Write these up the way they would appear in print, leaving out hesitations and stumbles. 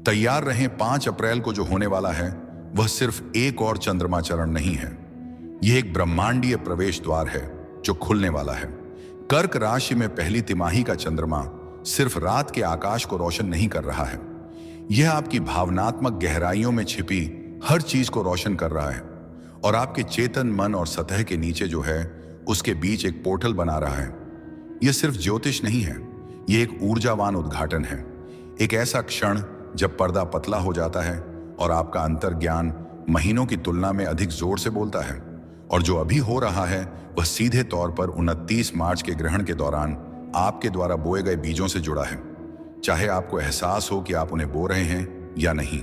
तैयार रहें, 5 अप्रैल को जो होने वाला है वह सिर्फ एक और चंद्रमा चरण नहीं है। यह एक ब्रह्मांडीय प्रवेश द्वार है जो खुलने वाला है। कर्क राशि में पहली तिमाही का चंद्रमा सिर्फ रात के आकाश को रोशन नहीं कर रहा है, यह आपकी भावनात्मक गहराइयों में छिपी हर चीज को रोशन कर रहा है और आपके चेतन मन और सतह के नीचे जो है उसके बीच एक पोर्टल बना रहा है। यह सिर्फ ज्योतिष नहीं है, यह एक ऊर्जावान उद्घाटन है, एक ऐसा क्षण जब पर्दा पतला हो जाता है और आपका अंतर्ज्ञान महीनों की तुलना में अधिक जोर से बोलता है। और जो अभी हो रहा है वह सीधे तौर पर 29 मार्च के ग्रहण के दौरान आपके द्वारा बोए गए बीजों से जुड़ा है, चाहे आपको एहसास हो कि आप उन्हें बो रहे हैं या नहीं।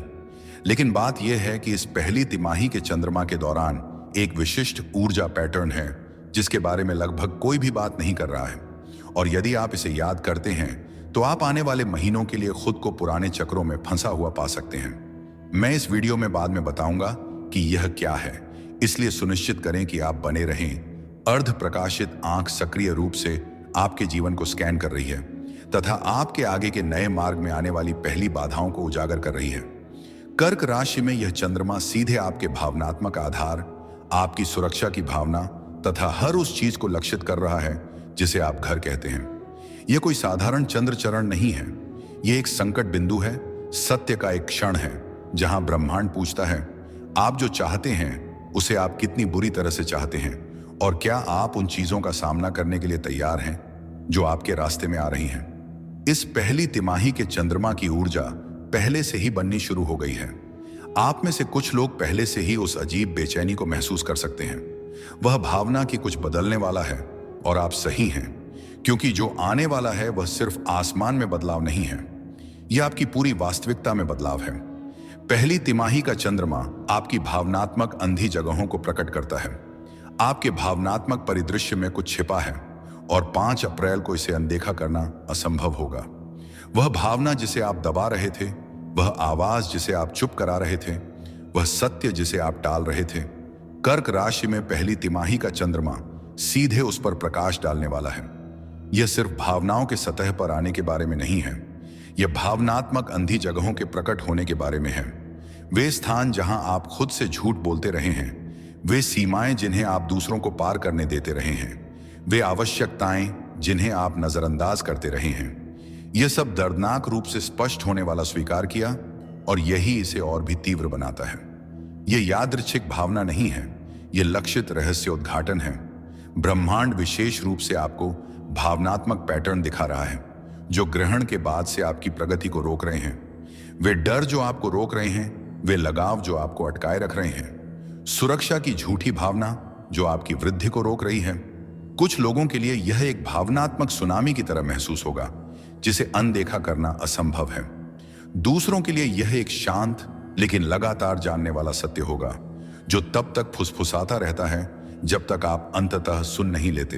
लेकिन बात यह है कि इस पहली तिमाही के चंद्रमा के दौरान एक विशिष्ट ऊर्जा पैटर्न है जिसके बारे में लगभग कोई भी बात नहीं कर रहा है, और यदि आप इसे याद करते हैं तो आप आने वाले महीनों के लिए खुद को पुराने चक्रों में फंसा हुआ पा सकते हैं। मैं इस वीडियो में बाद में बताऊंगा कि यह क्या है, इसलिए सुनिश्चित करें कि आप बने रहें। अर्ध प्रकाशित आंख सक्रिय रूप से आपके जीवन को स्कैन कर रही है तथा आपके आगे के नए मार्ग में आने वाली पहली बाधाओं को उजागर कर रही है। कर्क राशि में यह चंद्रमा सीधे आपके भावनात्मक आधार, आपकी सुरक्षा की भावना तथा हर उस चीज को लक्षित कर रहा है जिसे आप घर कहते हैं। यह कोई साधारण चंद्र चरण नहीं है, यह एक संकट बिंदु है, सत्य का एक क्षण है जहां ब्रह्मांड पूछता है आप जो चाहते हैं उसे आप कितनी बुरी तरह से चाहते हैं, और क्या आप उन चीजों का सामना करने के लिए तैयार हैं जो आपके रास्ते में आ रही हैं। इस पहली तिमाही के चंद्रमा की ऊर्जा पहले से ही बननी शुरू हो गई है। आप में से कुछ लोग पहले से ही उस अजीब बेचैनी को महसूस कर सकते हैं। वह भावना कि कुछ बदलने वाला है, और आप सही हैं, क्योंकि जो आने वाला है वह सिर्फ आसमान में बदलाव नहीं है, यह आपकी पूरी वास्तविकता में बदलाव है। पहली तिमाही का चंद्रमा आपकी भावनात्मक अंधी जगहों को प्रकट करता है। आपके भावनात्मक परिदृश्य में कुछ छिपा है और 5 अप्रैल को इसे अनदेखा करना असंभव होगा। वह भावना जिसे आप दबा रहे थे, वह आवाज जिसे आप चुप करा रहे थे, वह सत्य जिसे आप टाल रहे थे। कर्क राशि में पहली तिमाही का चंद्रमा सीधे उस पर प्रकाश डालने वाला है। यह सिर्फ भावनाओं के सतह पर आने के बारे में नहीं है, यह भावनात्मक अंधी जगहों के प्रकट होने के बारे में है। वे स्थान जहां आप खुद से झूठ बोलते रहे हैं, वे सीमाएं जिन्हें आप दूसरों को पार करने देते रहे हैं, वे आवश्यकताएं जिन्हें आप नजरअंदाज करते रहे हैं। यह सब दर्दनाक रूप से स्पष्ट होने वाला स्वीकार किया, और यही इसे और भी तीव्र बनाता है। यह यादृच्छिक भावना नहीं है, यह लक्षित रहस्य उद्घाटन है। ब्रह्मांड विशेष रूप से आपको भावनात्मक पैटर्न दिखा रहा है जो ग्रहण के बाद से आपकी प्रगति को रोक रहे हैं। वे डर जो आपको रोक रहे हैं, वे लगाव जो आपको अटकाए रख रहे हैं, सुरक्षा की झूठी भावना जो आपकी वृद्धि को रोक रही है। कुछ लोगों के लिए यह एक भावनात्मक सुनामी की तरह महसूस होगा जिसे अनदेखा करना असंभव है। दूसरों के लिए यह एक शांत लेकिन लगातार जानने वाला सत्य होगा जो तब तक फुसफुसाता रहता है जब तक आप अंततः सुन नहीं लेते।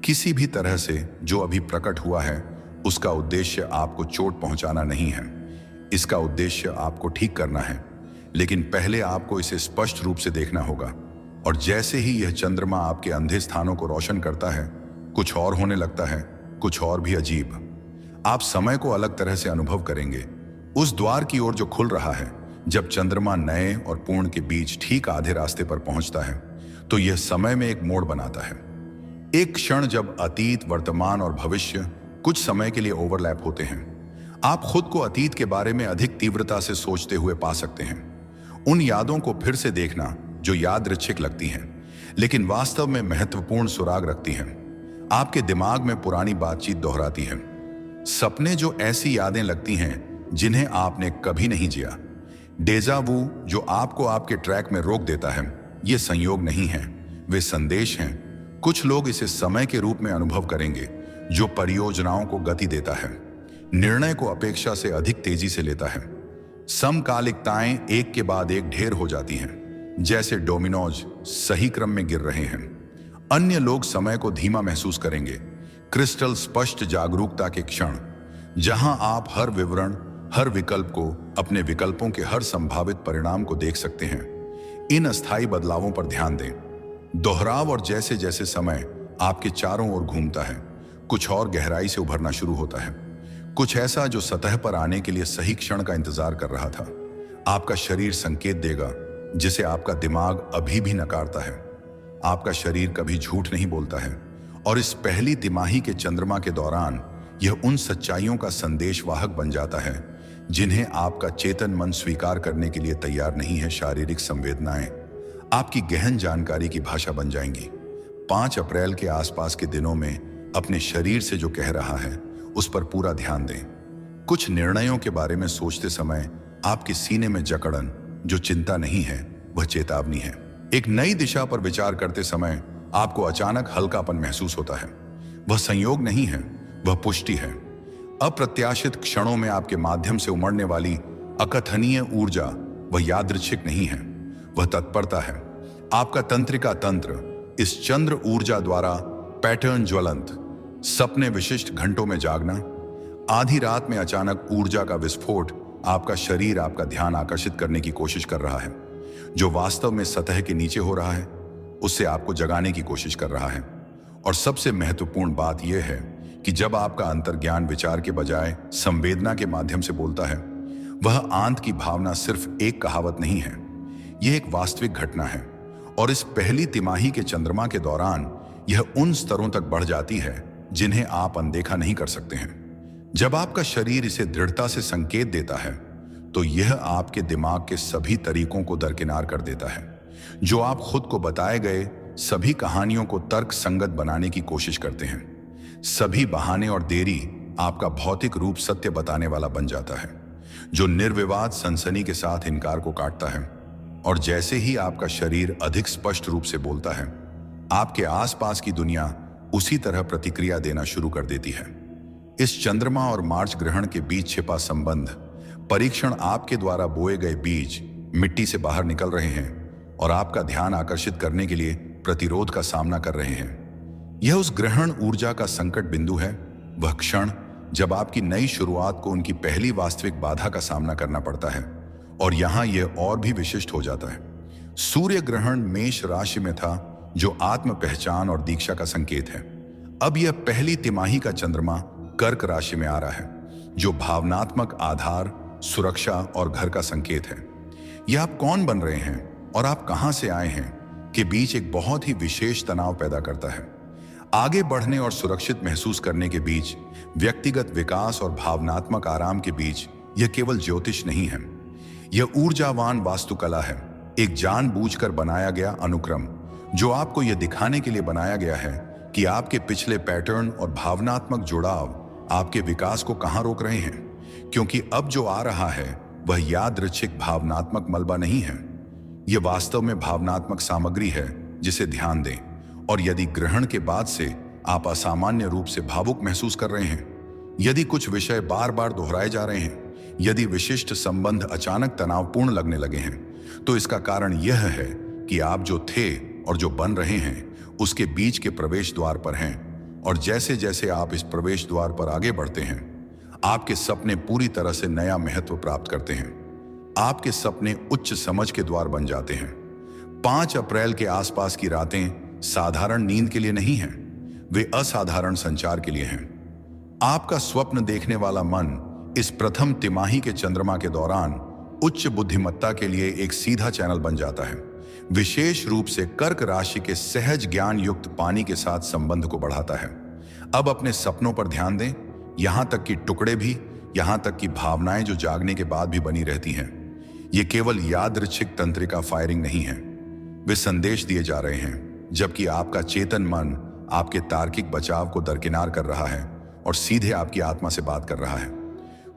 किसी भी तरह से जो अभी प्रकट हुआ है उसका उद्देश्य आपको चोट पहुंचाना नहीं है, इसका उद्देश्य आपको ठीक करना है। लेकिन पहले आपको इसे स्पष्ट रूप से देखना होगा, और जैसे ही यह चंद्रमा आपके अंधे स्थानों को रोशन करता है, कुछ और होने लगता है, कुछ और भी अजीब। आप समय को अलग तरह से अनुभव करेंगे, उस द्वार की ओर जो खुल रहा है। जब चंद्रमा नए और पूर्ण के बीच ठीक आधे रास्ते पर पहुंचता है तो यह समय में एक मोड़ बनाता है, एक क्षण जब अतीत, वर्तमान और भविष्य कुछ समय के लिए ओवरलैप होते हैं। आप खुद को अतीत के बारे में अधिक तीव्रता से सोचते हुए पा सकते हैं, उन यादों को फिर से देखना जो यादृच्छिक लगती हैं लेकिन वास्तव में महत्वपूर्ण सुराग रखती हैं। आपके दिमाग में पुरानी बातचीत दोहराती है, सपने जो ऐसी यादें लगती हैं जिन्हें आपने कभी नहीं जिया, डेजा वू जो आपको आपके ट्रैक में रोक देता है। ये संयोग नहीं है, वे संदेश हैं। कुछ लोग इसे समय के रूप में अनुभव करेंगे जो परियोजनाओं को गति देता है, निर्णय को अपेक्षा से अधिक तेजी से लेता है। समकालिकताएं एक के बाद एक ढेर हो जाती हैं, जैसे डोमिनोज सही क्रम में गिर रहे हैं। अन्य लोग समय को धीमा महसूस करेंगे, क्रिस्टल स्पष्ट जागरूकता के क्षण जहां आप हर विवरण, हर विकल्प को, अपने विकल्पों के हर संभावित परिणाम को देख सकते हैं। इन अस्थायी बदलावों पर ध्यान दें, दोहराव, और जैसे जैसे समय आपके चारों ओर घूमता है कुछ और गहराई से उभरना शुरू होता है। कुछ ऐसा जो सतह पर आने के लिए सही क्षण का इंतजार कर रहा था। आपका शरीर संकेत देगा जिसे आपका दिमाग अभी भी नकारता है। आपका शरीर कभी झूठ नहीं बोलता है और इस पहली तिमाही के चंद्रमा के दौरान यह उन सच्चाइयों का संदेशवाहक बन जाता है जिन्हें आपका चेतन मन स्वीकार करने के लिए तैयार नहीं है। शारीरिक संवेदनाएं आपकी गहन जानकारी की भाषा बन जाएंगी। 5 अप्रैल के आसपास के दिनों में अपने शरीर से जो कह रहा है उस पर पूरा ध्यान दें। कुछ निर्णयों के बारे में सोचते समय आपके सीने में जकड़न जो चिंता नहीं है वह चेतावनी है। एक नई दिशा पर विचार करते समय आपको अचानक हल्कापन महसूस होता है। वह संयोग नहीं है, वह पुष्टि है। अप्रत्याशित क्षणों में आपके माध्यम से उमड़ने वाली अकथनीय ऊर्जा वह यादृच्छिक नहीं है, वह तत्परता है। आपका तंत्रिका तंत्र इस चंद्र ऊर्जा द्वारा पैटर्न ज्वलंत, सपने विशिष्ट घंटों में जागना, आधी रात में अचानक ऊर्जा का विस्फोट आपका शरीर आपका ध्यान आकर्षित करने की कोशिश कर रहा है। जो वास्तव में सतह के नीचे हो रहा है उससे आपको जगाने की कोशिश कर रहा है। और सबसे महत्वपूर्ण बात यह है कि जब आपका अंतर्ज्ञान विचार के बजाय संवेदना के माध्यम से बोलता है, वह आंत की भावना सिर्फ एक कहावत नहीं है, यह एक वास्तविक घटना है। और इस पहली तिमाही के चंद्रमा के दौरान यह उन स्तरों तक बढ़ जाती है जिन्हें आप अनदेखा नहीं कर सकते हैं। जब आपका शरीर इसे दृढ़ता से संकेत देता है तो यह आपके दिमाग के सभी तरीकों को दरकिनार कर देता है जो आप खुद को बताए गए सभी कहानियों को तर्क संगत बनाने की कोशिश करते हैं। सभी बहाने और देरी आपका भौतिक रूप सत्य बताने वाला बन जाता है जो निर्विवाद सनसनी के साथ इनकार को काटता है। और जैसे ही आपका शरीर अधिक स्पष्ट रूप से बोलता है, आपके आसपास की दुनिया उसी तरह प्रतिक्रिया देना शुरू कर देती है। इस चंद्रमा और मार्च ग्रहण के बीच छिपा संबंध परीक्षण आपके द्वारा बोए गए बीज मिट्टी से बाहर निकल रहे हैं और आपका ध्यान आकर्षित करने के लिए प्रतिरोध का सामना कर रहे हैं। यह उस ग्रहण ऊर्जा का संकट बिंदु है, वह क्षण जब आपकी नई शुरुआत को उनकी पहली वास्तविक बाधा का सामना करना पड़ता है। और यहां यह और भी विशिष्ट हो जाता है। सूर्य ग्रहण मेष राशि में था जो आत्म पहचान और दीक्षा का संकेत है। अब यह पहली तिमाही का चंद्रमा कर्क राशि में आ रहा है जो भावनात्मक आधार, सुरक्षा और घर का संकेत है। यह आप कौन बन रहे हैं और आप कहां से आए हैं के बीच एक बहुत ही विशेष तनाव पैदा करता है। आगे बढ़ने और सुरक्षित महसूस करने के बीच, व्यक्तिगत विकास और भावनात्मक आराम के बीच यह केवल ज्योतिष नहीं है, यह ऊर्जावान वास्तुकला है, एक जानबूझकर बनाया गया अनुक्रम जो आपको यह दिखाने के लिए बनाया गया है कि आपके पिछले पैटर्न और भावनात्मक जुड़ाव आपके विकास को कहां रोक रहे हैं। क्योंकि अब जो आ रहा है वह यादृच्छिक भावनात्मक मलबा नहीं है, यह वास्तव में भावनात्मक सामग्री है जिसे ध्यान दें। और यदि ग्रहण के बाद से आप असामान्य रूप से भावुक महसूस कर रहे हैं, यदि कुछ विषय बार बार दोहराए जा रहे हैं, यदि विशिष्ट संबंध अचानक तनावपूर्ण लगने लगे हैं, तो इसका कारण यह है कि आप जो थे और जो बन रहे हैं उसके बीच के प्रवेश द्वार पर हैं। और जैसे जैसे आप इस प्रवेश द्वार पर आगे बढ़ते हैं, आपके सपने पूरी तरह से नया महत्व प्राप्त करते हैं। आपके सपने उच्च समझ के द्वार बन जाते हैं। 5 अप्रैल के आसपास की रातें साधारण नींद के लिए नहीं हैं, वे असाधारण संचार के लिए हैं। आपका स्वप्न देखने वाला मन इस प्रथम तिमाही के चंद्रमा के दौरान उच्च बुद्धिमत्ता के लिए एक सीधा चैनल बन जाता है। विशेष रूप से कर्क राशि के सहज ज्ञान युक्त पानी के साथ संबंध को बढ़ाता है। अब अपने सपनों पर ध्यान दें, यहां तक कि टुकड़े भी, यहां तक कि भावनाएं जो जागने के बाद भी बनी रहती हैं। ये केवल यादृच्छिक तंत्रिका फायरिंग नहीं है, वे संदेश दिए जा रहे हैं जबकि आपका चेतन मन आपके तार्किक बचाव को दरकिनार कर रहा है और सीधे आपकी आत्मा से बात कर रहा है।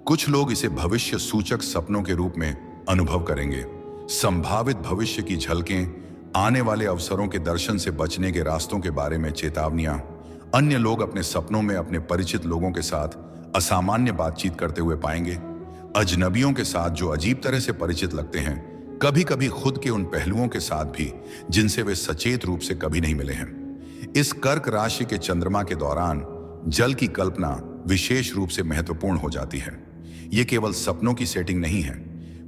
कुछ लोग इसे भविष्य सूचक सपनों के रूप में अनुभव करेंगे, संभावित भविष्य की झलकें, आने वाले अवसरों के दर्शन से बचने के रास्तों के बारे में चेतावनियां। अन्य लोग अपने सपनों में अपने परिचित लोगों के साथ असामान्य बातचीत करते हुए पाएंगे, अजनबियों के साथ जो अजीब तरह से परिचित लगते हैं, कभी कभी खुद के उन पहलुओं के साथ भी जिनसे वे सचेत रूप से कभी नहीं मिले हैं। इस कर्क राशि के चंद्रमा के दौरान जल की कल्पना विशेष रूप से महत्वपूर्ण हो जाती है। ये केवल सपनों की सेटिंग नहीं है,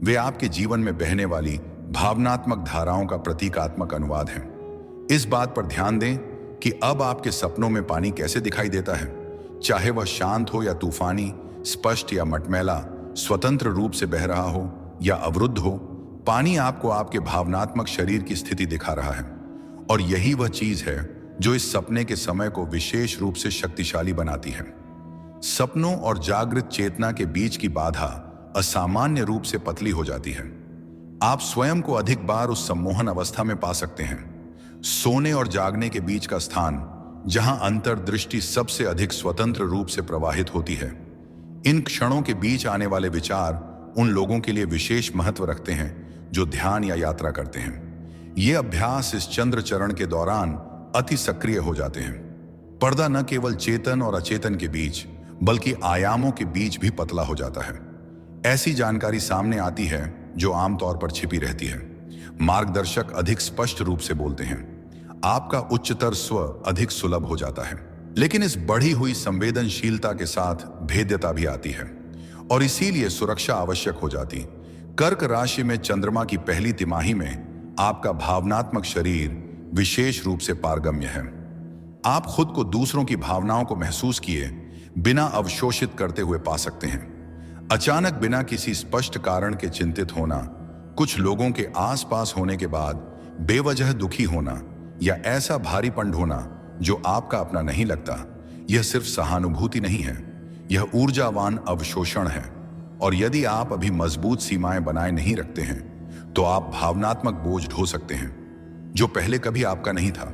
वे आपके जीवन में बहने वाली भावनात्मक धाराओं का प्रतीकात्मक अनुवाद है। इस बात पर ध्यान दें कि अब आपके सपनों में पानी कैसे दिखाई देता है, चाहे वह शांत हो या तूफानी, स्पष्ट या मटमैला, स्वतंत्र रूप से बह रहा हो या अवरुद्ध हो, पानी आपको आपके भावनात्मक शरीर की स्थिति दिखा रहा है। और यही वह चीज है जो इस सपने के समय को विशेष रूप से शक्तिशाली बनाती है। सपनों और जागृत चेतना के बीच की बाधा असामान्य रूप से पतली हो जाती है। आप स्वयं को अधिक बार उस सम्मोहन अवस्था में पा सकते हैं, सोने और जागने के बीच का स्थान जहां अंतर्दृष्टि सबसे अधिक स्वतंत्र रूप से प्रवाहित होती है। इन क्षणों के बीच आने वाले विचार उन लोगों के लिए विशेष महत्व रखते हैं जो ध्यान या यात्रा करते हैं। ये अभ्यास इस चंद्र चरण के दौरान अति सक्रिय हो जाते हैं। पर्दा न केवल चेतन और अचेतन के बीच बल्कि आयामों के बीच भी पतला हो जाता है। ऐसी जानकारी सामने आती है जो आमतौर पर छिपी रहती है। मार्गदर्शक अधिक स्पष्ट रूप से बोलते हैं, आपका उच्चतर स्व अधिक सुलभ हो जाता है। लेकिन इस बढ़ी हुई संवेदनशीलता के साथ भेद्यता भी आती है और इसीलिए सुरक्षा आवश्यक हो जाती। कर्क राशि में चंद्रमा की पहली तिमाही में आपका भावनात्मक शरीर विशेष रूप से पारगम्य है। आप खुद को दूसरों की भावनाओं को महसूस किए बिना अवशोषित करते हुए पा सकते हैं। अचानक बिना किसी स्पष्ट कारण के चिंतित होना, कुछ लोगों के आसपास होने के बाद बेवजह दुखी होना या ऐसा भारीपन होना जो आपका अपना नहीं लगता, यह सिर्फ सहानुभूति नहीं है, यह ऊर्जावान अवशोषण है। और यदि आप अभी मजबूत सीमाएं बनाए नहीं रखते हैं तो आप भावनात्मक बोझ ढो सकते हैं जो पहले कभी आपका नहीं था।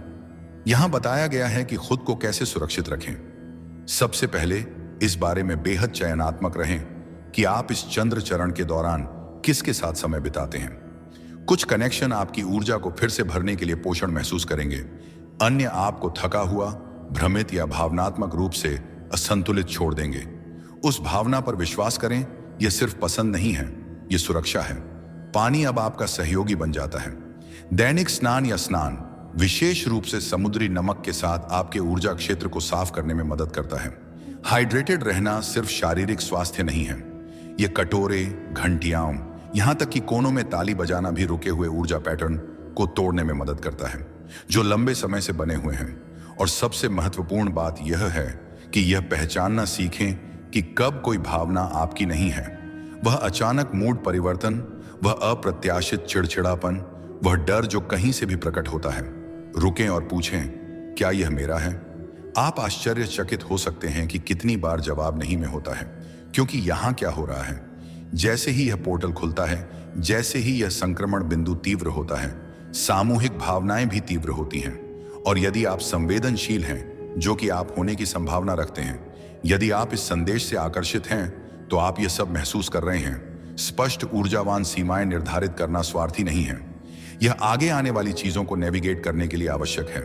यहां बताया गया है कि खुद को कैसे सुरक्षित रखें। सबसे पहले इस बारे में बेहद चयनात्मक रहें कि आप इस चंद्र चरण के दौरान किसके साथ समय बिताते हैं। कुछ कनेक्शन आपकी ऊर्जा को फिर से भरने के लिए पोषण महसूस करेंगे, अन्य आपको थका हुआ, भ्रमित या भावनात्मक रूप से असंतुलित छोड़ देंगे। उस भावना पर विश्वास करें, यह सिर्फ पसंद नहीं है, यह सुरक्षा है। पानी अब आपका सहयोगी बन जाता है। दैनिक स्नान या स्नान विशेष रूप से समुद्री नमक के साथ आपके ऊर्जा क्षेत्र को साफ करने में मदद करता है। हाइड्रेटेड रहना सिर्फ शारीरिक स्वास्थ्य नहीं है, यह कटोरे, घंटियां, यहां तक कि कोनों में ताली बजाना भी रुके हुए ऊर्जा पैटर्न को तोड़ने में मदद करता है जो लंबे समय से बने हुए हैं। और सबसे महत्वपूर्ण बात यह है कि यह पहचानना सीखें कि कब कोई भावना आपकी नहीं है। वह अचानक मूड परिवर्तन, वह अप्रत्याशित चिड़चिड़ापन, वह डर जो कहीं से भी प्रकट होता है। रुकें और पूछें, क्या यह मेरा है? आप आश्चर्यचकित हो सकते हैं कि कितनी बार जवाब नहीं में होता है, क्योंकि यहां क्या हो रहा है। जैसे ही यह पोर्टल खुलता है, जैसे ही यह संक्रमण बिंदु तीव्र होता है, सामूहिक भावनाएं भी तीव्र होती हैं। और यदि आप संवेदनशील हैं, जो कि आप होने की संभावना रखते हैं, यदि आप इस संदेश से आकर्षित हैं, तो आप यह सब महसूस कर रहे हैं। स्पष्ट ऊर्जावान सीमाएं निर्धारित करना स्वार्थी नहीं है, यह आगे आने वाली चीजों को नेविगेट करने के लिए आवश्यक है।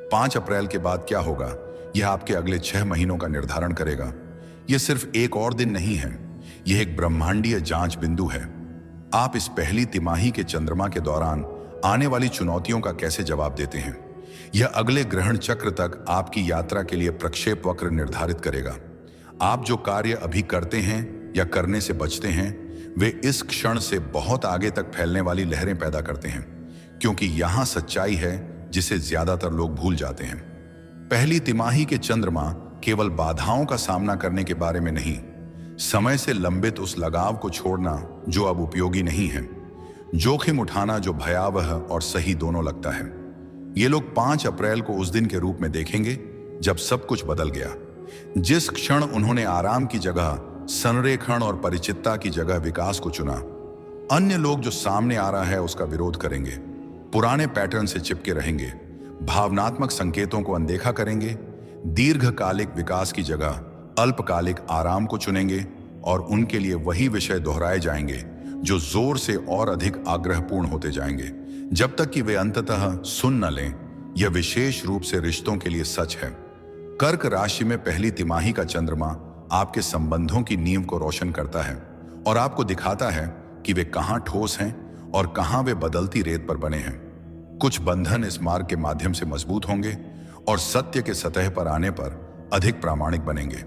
5 अप्रैल के बाद क्या होगा, यह आपके अगले 6 महीनों का निर्धारण करेगा। यह सिर्फ एक और दिन नहीं है, यह एक ब्रह्मांडीय जांच बिंदु है। आप इस पहली तिमाही के चंद्रमा के दौरान आने वाली चुनौतियों का कैसे जवाब देते हैं, यह अगले ग्रहण चक्र तक आपकी यात्रा के लिए प्रक्षेप वक्र निर्धारित करेगा। आप जो कार्य अभी करते हैं या करने से बचते हैं, वे इस क्षण से बहुत आगे तक फैलने वाली लहरें पैदा करते हैं, क्योंकि यहां सच्चाई है जिसे ज्यादातर लोग भूल जाते हैं। पहली तिमाही के चंद्रमा केवल बाधाओं का सामना करने के बारे में नहीं, समय से लंबित उस लगाव को छोड़ना जो अब उपयोगी नहीं है, जोखिम उठाना जो भयावह और सही दोनों लगता है। ये लोग 5 अप्रैल को उस दिन के रूप में देखेंगे जब सब कुछ बदल गया। जिस क्षण उन्होंने आराम की जगह संरेखण और परिचितता की जगह विकास को चुना, अन्य लोग जो सामने आ रहा है उसका विरोध करेंगे, पुराने पैटर्न से चिपके रहेंगे, भावनात्मक संकेतों को अनदेखा करेंगे, दीर्घकालिक विकास की जगह अल्पकालिक आराम को चुनेंगे और उनके लिए वही विषय दोहराए जाएंगे जो जोर से और अधिक आग्रहपूर्ण होते जाएंगे, जब तक कि वे अंततः सुन न लें। यह विशेष रूप से रिश्तों के लिए सच है। कर्क राशि में पहली तिमाही का चंद्रमा आपके संबंधों की नींव को रोशन करता है और आपको दिखाता है कि वे कहां ठोस हैं और कहां वे बदलती रेत पर बने हैं। कुछ बंधन इस मार्ग के माध्यम से मजबूत होंगे और सत्य के सतह पर आने पर अधिक प्रामाणिक बनेंगे।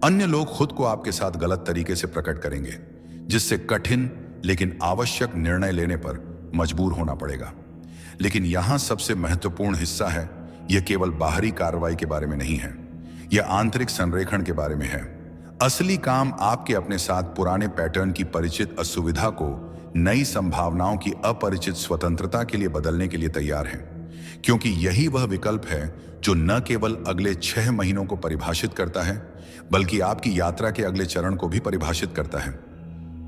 अन्य लोग खुद को आपके साथ गलत तरीके से प्रकट करेंगे, जिससे कठिन लेकिन आवश्यक निर्णय लेने पर मजबूर होना पड़ेगा। लेकिन यहां सबसे महत्वपूर्ण हिस्सा है, यह केवल बाहरी कार्रवाई के बारे में नहीं है, यह आंतरिक संरेखण के बारे में है। असली काम आपके अपने साथ पुराने पैटर्न की परिचित असुविधा को नई संभावनाओं की अपरिचित स्वतंत्रता के लिए बदलने के लिए तैयार है, क्योंकि यही वह विकल्प है जो न केवल अगले 6 महीनों को परिभाषित करता है, बल्कि आपकी यात्रा के अगले चरण को भी परिभाषित करता है।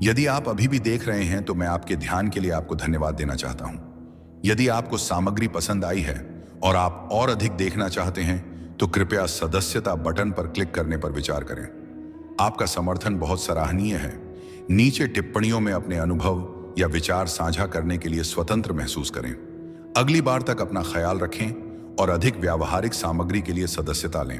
यदि आप अभी भी देख रहे हैं तो मैं आपके ध्यान के लिए आपको धन्यवाद देना चाहता हूं। यदि आपको सामग्री पसंद आई है और आप और अधिक देखना चाहते हैं तो कृपया सदस्यता बटन पर क्लिक करने पर विचार करें। आपका समर्थन बहुत सराहनीय है। नीचे टिप्पणियों में अपने अनुभव या विचार साझा करने के लिए स्वतंत्र महसूस करें। अगली बार तक अपना ख्याल रखें और अधिक व्यावहारिक सामग्री के लिए सदस्यता लें।